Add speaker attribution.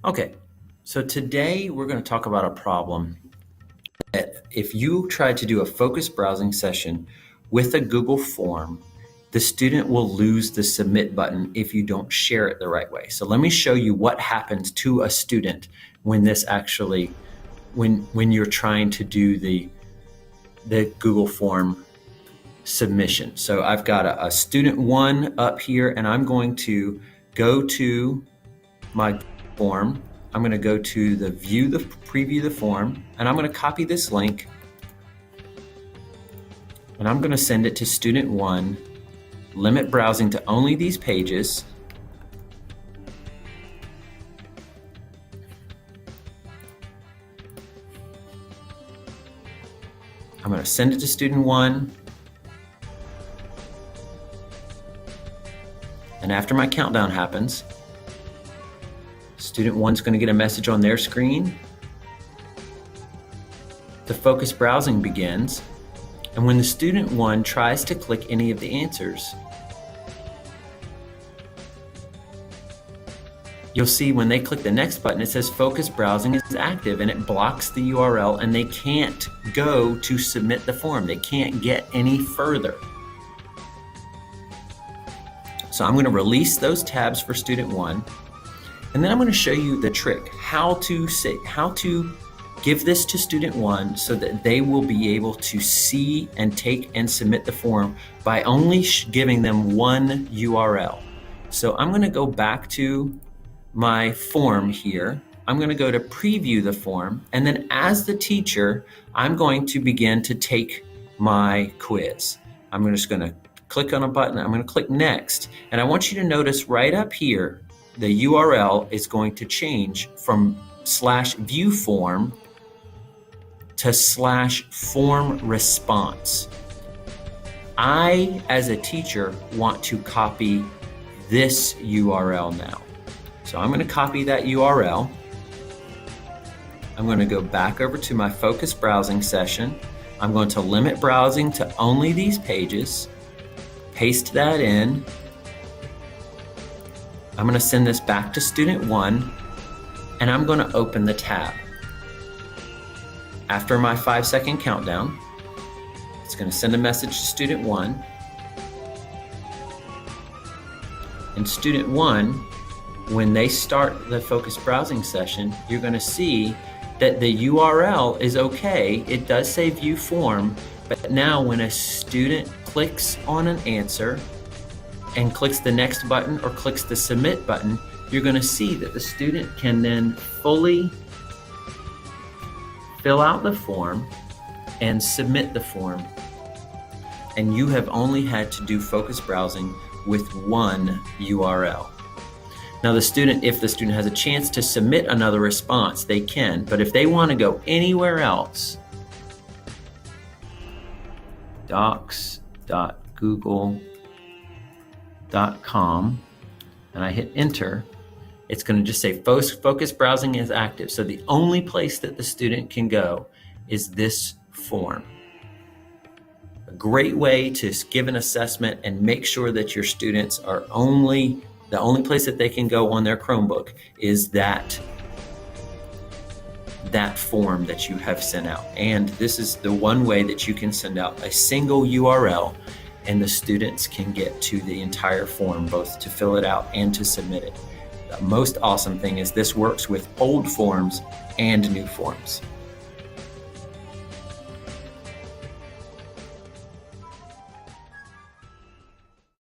Speaker 1: Okay, so today we're going to talk about a problem that if you try to do a focused browsing session with a Google form, the student will lose the submit button if you don't share it the right way. So let me show you what happens to a student when this actually, when you're trying to do the Google form submission. So I've got a student one up here, and I'm going to go to my form. I'm going to go to the preview the form, and I'm going to copy this link, and I'm going to send it to student one. Limit browsing to only these pages. I'm going to send it to student one. And after my countdown happens, student one's going to get a message on their screen. The focused browsing begins. And when the student one tries to click any of the answers, you'll see when they click the next button, it says focused browsing is active, and it blocks the URL, and they can't go to submit the form. They can't get any further. So I'm going to release those tabs for student one, and then I'm going to show you the trick, how to give this to student one so that they will be able to see and take and submit the form by only giving them one URL. So I'm going to go back to my form here. I'm going to go to preview the form, and then as the teacher, I'm going to begin to take my quiz. I'm just going to click on a button. I'm going to click next, and I want you to notice right up here, the URL is going to change from /viewform to /form response. I, as a teacher, want to copy this URL now. So I'm going to copy that URL. I'm going to go back over to my focused browsing session. I'm going to limit browsing to only these pages. Paste that in. I'm going to send this back to student one, and I'm going to open the tab. After my 5-second countdown, it's going to send a message to student one. And student one, when they start the focused browsing session, you're going to see that the URL is okay. It does say view form, but now when a student clicks on an answer and clicks the next button or clicks the submit button, you're going to see that the student can then fully fill out the form and submit the form. And you have only had to do focused browsing with one URL. Now if the student has a chance to submit another response, they can, but if they want to go anywhere else, docs.google.com, and I hit enter, it's going to just say focused browsing is active. So the only place that the student can go is this form. A great way to give an assessment and make sure that your students are the only place that they can go on their Chromebook is that form that you have sent out. And this is the one way that you can send out a single URL, and the students can get to the entire form, both to fill it out and to submit it. The most awesome thing is this works with old forms and new forms.